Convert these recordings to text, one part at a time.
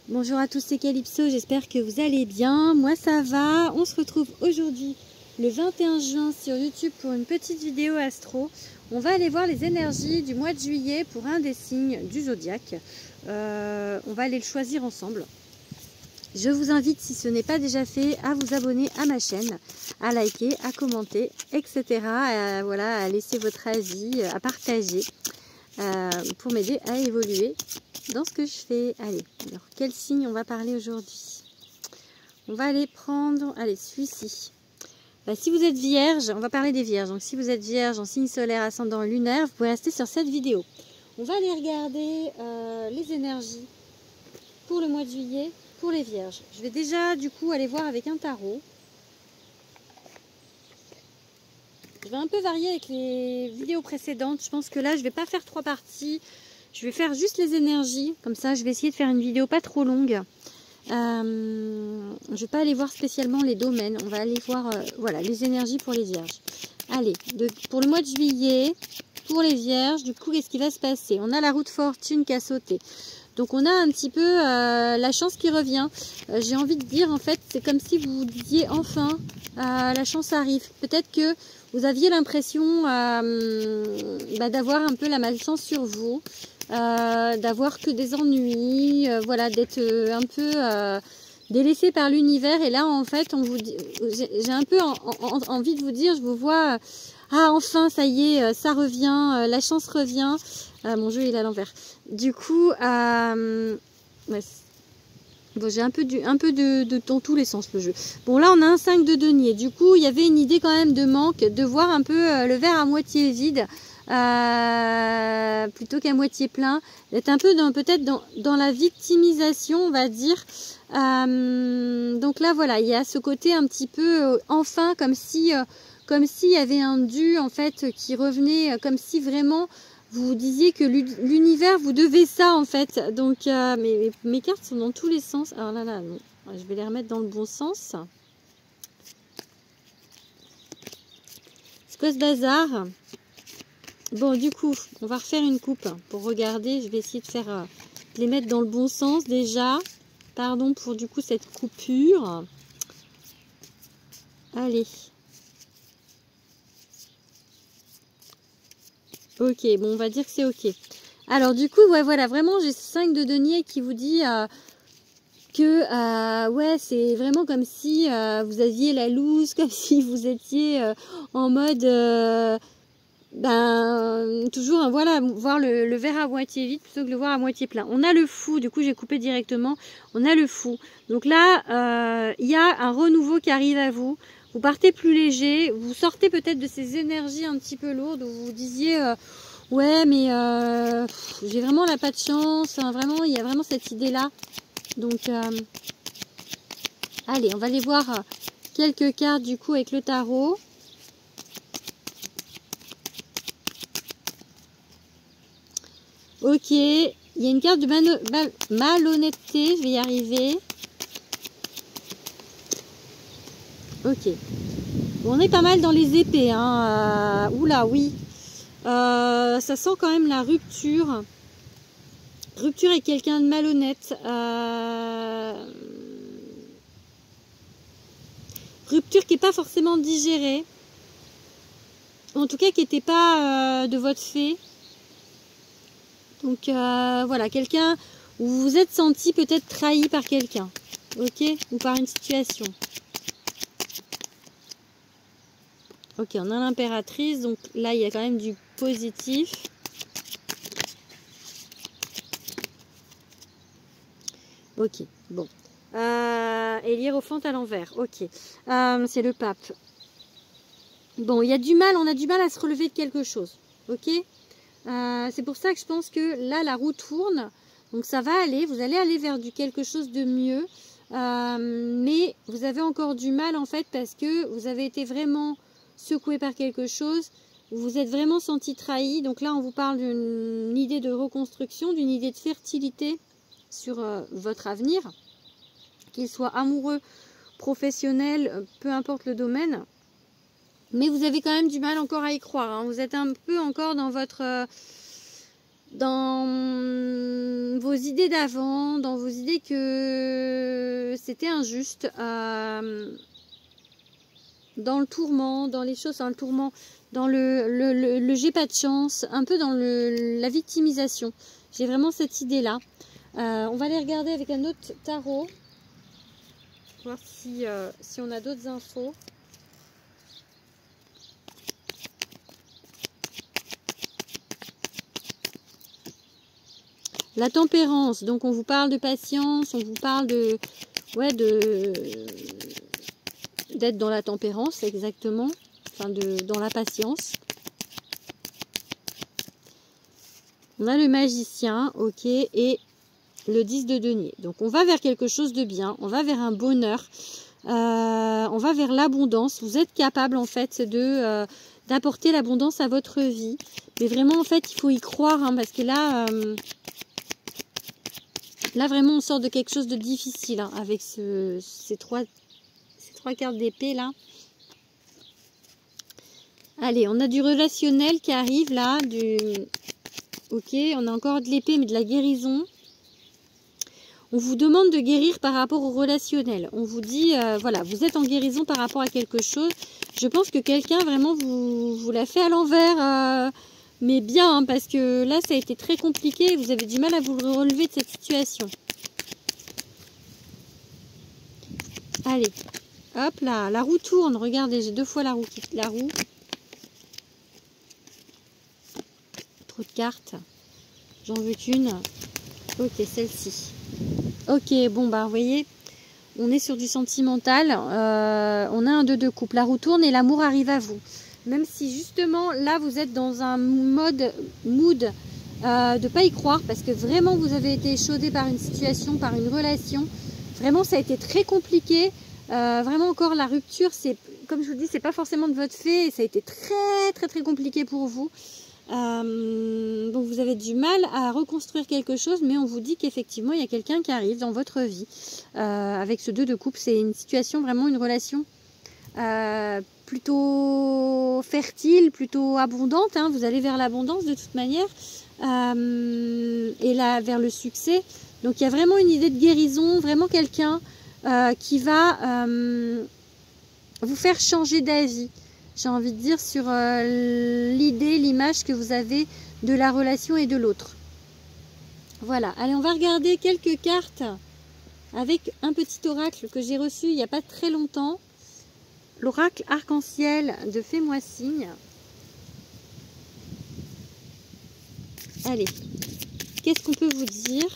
Bonjour à tous, c'est Calypso, j'espère que vous allez bien. Moi ça va, on se retrouve aujourd'hui le 21 juin sur YouTube pour une petite vidéo astro. On va aller voir les énergies du mois de juillet pour un des signes du zodiaque. On va aller le choisir ensemble. Je vous invite, si ce n'est pas déjà fait, à vous abonner à ma chaîne, à liker, à commenter, etc. Voilà, à laisser votre avis, à partager pour m'aider à évoluer dans ce que je fais. Allez, alors quel signe on va parler aujourd'hui? On va aller prendre, allez, celui-ci. Si vous êtes vierge, on va parler des vierges. Donc si vous êtes vierge en signe solaire, ascendant, lunaire, vous pouvez rester sur cette vidéo. On va aller regarder les énergies pour le mois de juillet pour les vierges. Je vais déjà du coup aller voir avec un tarot. Je vais un peu varier avec les vidéos précédentes. Je pense que là je vais pas faire 3 parties. Je vais faire juste les énergies. Comme ça je vais essayer de faire une vidéo pas trop longue. Je ne vais pas aller voir spécialement les domaines. On va aller voir voilà, les énergies pour les vierges. Allez, pour le mois de juillet, pour les vierges, du coup qu'est-ce qui va se passer? On a la roue de fortune qui a sauté. Donc on a un petit peu la chance qui revient. J'ai envie de dire en fait, c'est comme si vous vous disiez enfin la chance arrive. Peut-être que vous aviez l'impression d'avoir un peu la malchance sur vous, d'avoir que des ennuis, voilà, d'être un peu délaissé par l'univers. Et là en fait, j'ai un peu envie de vous dire, je vous vois, ah enfin ça y est, ça revient, la chance revient. Mon jeu il est à l'envers. Du coup, ouais, bon, j'ai un peu dans tous les sens le jeu. Bon là on a un 5 de denier. Du coup il y avait une idée quand même de manque, de voir un peu le verre à moitié vide plutôt qu'à moitié plein. D'être un peu peut-être dans la victimisation, on va dire. Donc là voilà, il y a ce côté un petit peu enfin comme s'il y avait un dû en fait qui revenait, comme si vraiment vous disiez que l'univers vous devez ça en fait. Donc mes cartes sont dans tous les sens. Alors là non. Je vais les remettre dans le bon sens. C'est quoi ce bazar? Bon du coup on va refaire une coupe pour regarder. Je vais essayer de faire de les mettre dans le bon sens déjà. Pardon pour du coup cette coupure. Allez. Ok, bon, on va dire que c'est ok. Alors, du coup, ouais, voilà, vraiment, j'ai 5 de denier qui vous dit que, ouais, c'est vraiment comme si vous aviez la loose, comme si vous étiez en mode, toujours, voilà, voir le verre à moitié vide plutôt que le voir à moitié plein. On a le fou, du coup, j'ai coupé directement. On a le fou. Donc là, il y a un renouveau qui arrive à vous. Vous partez plus léger, vous sortez peut-être de ces énergies un petit peu lourdes où vous disiez ouais mais j'ai vraiment là pas de chance, hein, vraiment il y a vraiment cette idée là. Donc allez, on va aller voir quelques cartes du coup avec le tarot. Ok, il y a une carte de malhonnêteté, je vais y arriver. Ok. Bon, on est pas mal dans les épées. Hein. Oula, oui. Ça sent quand même la rupture. Rupture avec quelqu'un de malhonnête. Rupture qui n'est pas forcément digérée. En tout cas, qui n'était pas de votre fait. Donc, voilà, quelqu'un où vous vous êtes senti peut-être trahi par quelqu'un. Ok? Ou par une situation. Ok, on a l'impératrice, donc là il y a quand même du positif. Ok, bon. Et l'hiérophante à l'envers, ok. C'est le pape. Bon, il y a du mal, on a du mal à se relever de quelque chose, ok. C'est pour ça que je pense que là la roue tourne, donc ça va aller, vous allez aller vers quelque chose de mieux. Mais vous avez encore du mal en fait parce que vous avez été vraiment secoué par quelque chose, vous vous êtes vraiment senti trahi. Donc là on vous parle d'une idée de reconstruction, d'une idée de fertilité sur votre avenir, qu'il soit amoureux, professionnel, peu importe le domaine. Mais vous avez quand même du mal encore à y croire, hein. Vous êtes un peu encore dans votre dans vos idées d'avant, dans vos idées que c'était injuste, dans le tourment, dans les choses, dans le tourment, dans le j'ai pas de chance, un peu dans la victimisation. J'ai vraiment cette idée-là. On va aller regarder avec un autre tarot, voir si on a d'autres infos. La tempérance, donc on vous parle de patience, on vous parle de, ouais, d'être dans la tempérance, exactement, enfin dans la patience. On a le magicien, ok, et le 10 de denier. Donc on va vers quelque chose de bien, on va vers un bonheur, on va vers l'abondance. Vous êtes capable en fait d'apporter l'abondance à votre vie. Mais vraiment en fait il faut y croire, hein, parce que là, là vraiment on sort de quelque chose de difficile, hein, avec ces trois cartes d'épée là. Allez, on a du relationnel qui arrive là, ok, on a encore de l'épée mais de la guérison. On vous demande de guérir par rapport au relationnel. On vous dit, voilà, vous êtes en guérison par rapport à quelque chose. Je pense que quelqu'un vraiment vous l'a fait à l'envers, mais bien, hein, parce que là, ça a été très compliqué. Vous avez du mal à vous relever de cette situation. Allez, hop là, la roue tourne. Regardez, j'ai 2 fois la roue. Trop de cartes. J'en veux qu'une. Ok, celle-ci. Ok, bon bah vous voyez, on est sur du sentimental, on a un 2 de coupe, la roue tourne et l'amour arrive à vous. Même si justement là vous êtes dans un mood de pas y croire, parce que vraiment vous avez été échaudé par une situation, par une relation. Vraiment ça a été très compliqué, vraiment encore la rupture, c'est comme je vous dis, c'est pas forcément de votre fait, et ça a été très compliqué pour vous. Donc vous avez du mal à reconstruire quelque chose, mais on vous dit qu'effectivement il y a quelqu'un qui arrive dans votre vie, avec ce 2 de coupe. C'est une situation, vraiment une relation plutôt fertile, plutôt abondante, hein. Vous allez vers l'abondance de toute manière, et là vers le succès. Donc il y a vraiment une idée de guérison, vraiment quelqu'un qui va vous faire changer d'avis. J'ai envie de dire sur l'idée, l'image que vous avez de la relation et de l'autre. Voilà, allez, on va regarder quelques cartes avec un petit oracle que j'ai reçu il n'y a pas très longtemps. L'oracle arc-en-ciel de Fais-moi signe. Allez, qu'est-ce qu'on peut vous dire?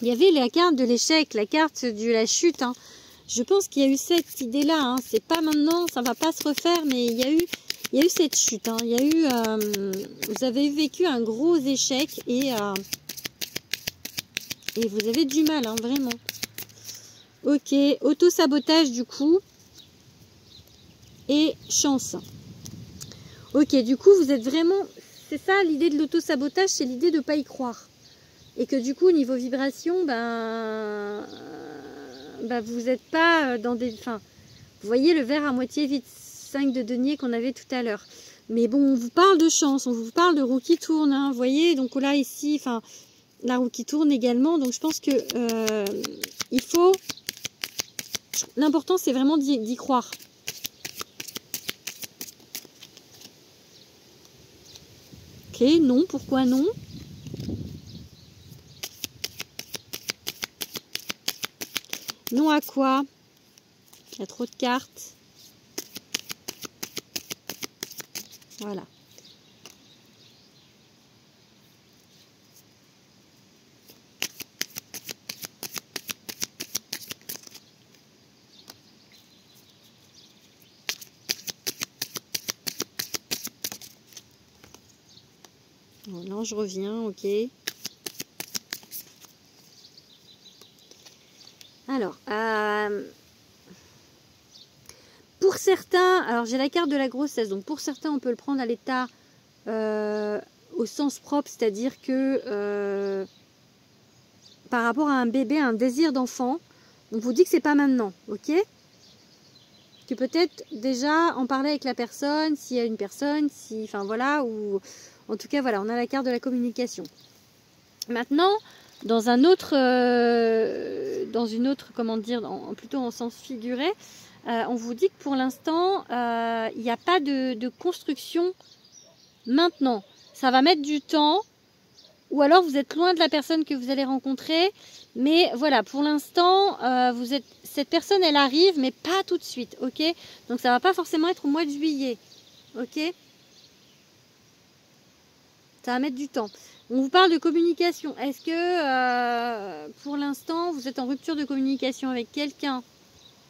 Il y avait la carte de l'échec, la carte de la chute, hein. Je pense qu'il y a eu cette idée-là, hein. C'est pas maintenant, ça va pas se refaire, mais il y a eu cette chute, hein. Il y a eu, vous avez vécu un gros échec et vous avez du mal, hein, vraiment. Ok, auto-sabotage du coup et chance. Ok, du coup vous êtes vraiment, c'est ça l'idée de l'auto-sabotage, c'est l'idée de ne pas y croire. Et que du coup, au niveau vibration, vous n'êtes pas dans des... Enfin, vous voyez le verre à moitié vide, 5 de denier qu'on avait tout à l'heure. Mais bon, on vous parle de chance, on vous parle de roue qui tourne, hein, vous voyez. Donc là, ici, enfin, la roue qui tourne également. Donc je pense que il faut... L'important, c'est vraiment d'y croire. Ok, non, pourquoi non? Non à quoi? Il y a trop de cartes. Voilà. Voilà, je reviens, ok. Alors, pour certains, alors j'ai la carte de la grossesse, donc pour certains on peut le prendre à l'état au sens propre, c'est-à-dire que par rapport à un bébé, un désir d'enfant, on vous dit que c'est pas maintenant, ok? que peut-être déjà en parler avec la personne, s'il y a une personne, si, enfin voilà, ou en tout cas voilà, on a la carte de la communication. Maintenant, dans un autre, dans une autre, comment dire, plutôt en sens figuré, on vous dit que pour l'instant, il n'y a pas de construction maintenant. Ça va mettre du temps, ou alors vous êtes loin de la personne que vous allez rencontrer, mais voilà, pour l'instant, cette personne, elle arrive, mais pas tout de suite, ok? Donc ça va pas forcément être au mois de juillet, ok? Ça va mettre du temps. On vous parle de communication. Est-ce que pour l'instant, vous êtes en rupture de communication avec quelqu'un?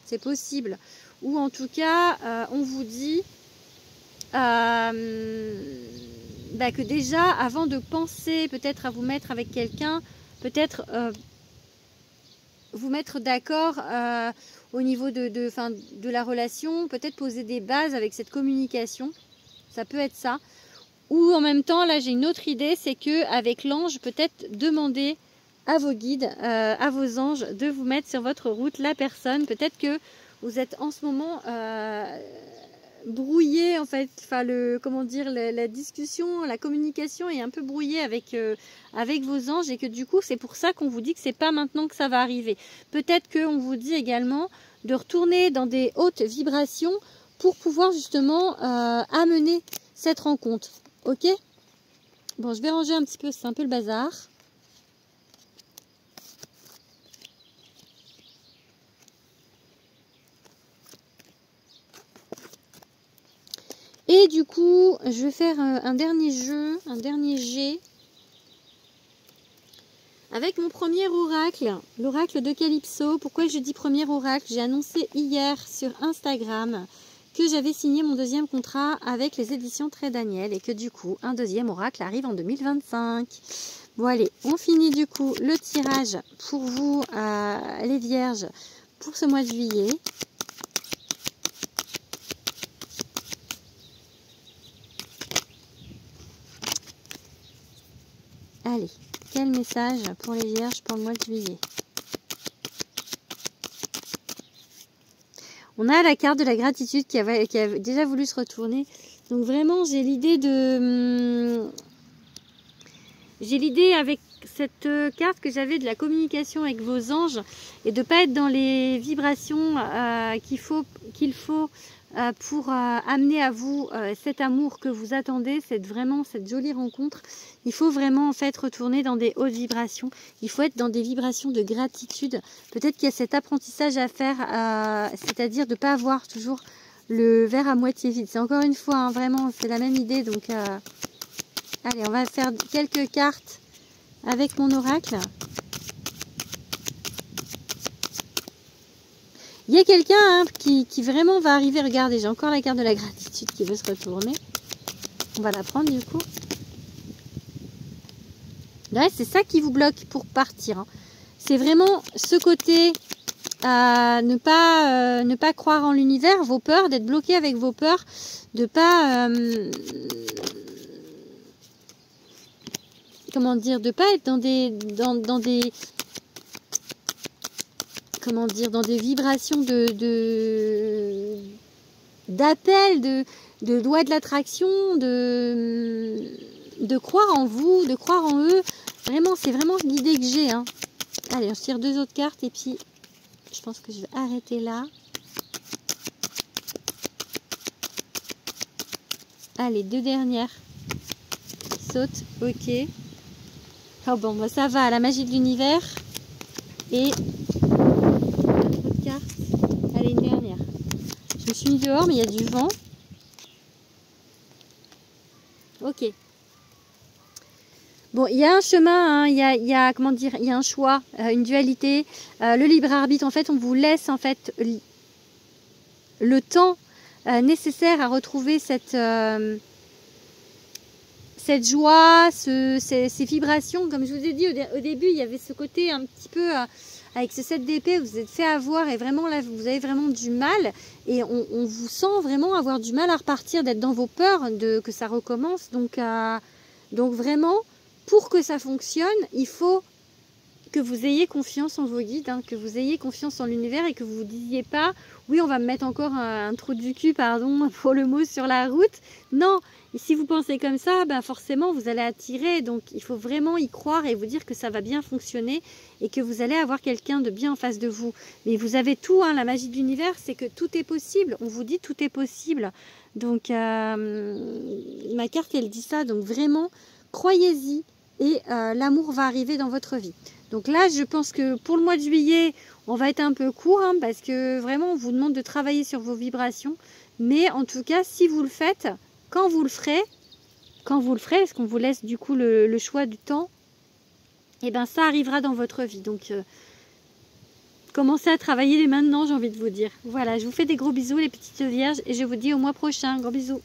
C'est possible. Ou en tout cas, on vous dit que déjà, avant de penser peut-être à vous mettre avec quelqu'un, peut-être vous mettre d'accord au niveau de la relation, peut-être poser des bases avec cette communication. Ça peut être ça. Ou en même temps, là j'ai une autre idée, c'est que avec l'ange, peut-être demander à vos guides, à vos anges, de vous mettre sur votre route la personne. Peut-être que vous êtes en ce moment brouillé, en fait, enfin comment dire, la discussion, la communication est un peu brouillée avec vos anges, et que du coup c'est pour ça qu'on vous dit que c'est pas maintenant que ça va arriver. Peut-être qu'on vous dit également de retourner dans des hautes vibrations pour pouvoir justement amener cette rencontre. Ok? Bon, je vais ranger un petit peu, c'est un peu le bazar. Et du coup, je vais faire un dernier jeu, un dernier jet. Avec mon premier oracle, l'oracle de Calypso. Pourquoi je dis premier oracle? J'ai annoncé hier sur Instagram que j'avais signé mon deuxième contrat avec les éditions Très Daniel et que du coup, un deuxième oracle arrive en 2025. Bon allez, on finit du coup le tirage pour vous, les vierges, pour ce mois de juillet. Allez, quel message pour les vierges pour le mois de juillet? On a la carte de la gratitude qui a déjà voulu se retourner. Donc vraiment, j'ai l'idée de... J'ai l'idée avec cette carte que j'avais de la communication avec vos anges et de ne pas être dans les vibrations qu'il faut pour amener à vous cet amour que vous attendez, cette jolie rencontre. Il faut vraiment en fait retourner dans des hautes vibrations. Il faut être dans des vibrations de gratitude. Peut-être qu'il y a cet apprentissage à faire, c'est-à-dire de ne pas avoir toujours le verre à moitié vide. C'est encore une fois, hein, vraiment, c'est la même idée. Donc, allez, on va faire quelques cartes avec mon oracle. Il y a quelqu'un qui vraiment va arriver. Regardez, j'ai encore la carte de la gratitude qui veut se retourner. On va la prendre du coup. Là, c'est ça qui vous bloque pour partir. Hein. C'est vraiment ce côté ne pas croire en l'univers, vos peurs, d'être bloqué avec vos peurs, de pas comment dire, de pas être dans des comment dire, dans des vibrations d'appel, de loi de l'attraction, de croire en vous, de croire en eux. Vraiment, c'est vraiment l'idée que j'ai. Hein. Allez, on se tire deux autres cartes et puis je pense que je vais arrêter là. Allez, deux dernières. Saute, ok. Oh bon, bah ça va, la magie de l'univers. Et trop de cartes. Allez, une dernière. Je me suis mis dehors, mais il y a du vent. Ok. Bon, il y a un chemin, hein, il y a comment dire, il y a un choix, une dualité, le libre arbitre. En fait, on vous laisse en fait le temps nécessaire à retrouver cette joie, ces vibrations. Comme je vous ai dit au début, il y avait ce côté un petit peu avec ce 7 d'épée, vous êtes fait avoir et vraiment là, vous avez vraiment du mal et on vous sent vraiment avoir du mal à repartir, d'être dans vos peurs, que ça recommence. Donc vraiment, pour que ça fonctionne, il faut que vous ayez confiance en vos guides, hein, que vous ayez confiance en l'univers et que vous vous disiez pas « oui, on va me mettre encore un trou du cul, pardon pour le mot, sur la route ». Non, et si vous pensez comme ça, ben forcément vous allez attirer. Donc il faut vraiment y croire et vous dire que ça va bien fonctionner et que vous allez avoir quelqu'un de bien en face de vous. Mais vous avez tout, hein, la magie de l'univers, c'est que tout est possible. On vous dit tout est possible. Donc ma carte, elle dit ça. Donc vraiment, croyez-y et l'amour va arriver dans votre vie. Donc là, je pense que pour le mois de juillet, on va être un peu court, hein, parce que vraiment, on vous demande de travailler sur vos vibrations. Mais en tout cas, si vous le faites, quand vous le ferez, parce qu'on vous laisse du coup le choix du temps, et ben ça arrivera dans votre vie. Donc, commencez à travailler dès maintenant, j'ai envie de vous dire. Voilà, je vous fais des gros bisous les petites vierges et je vous dis au mois prochain. Gros bisous.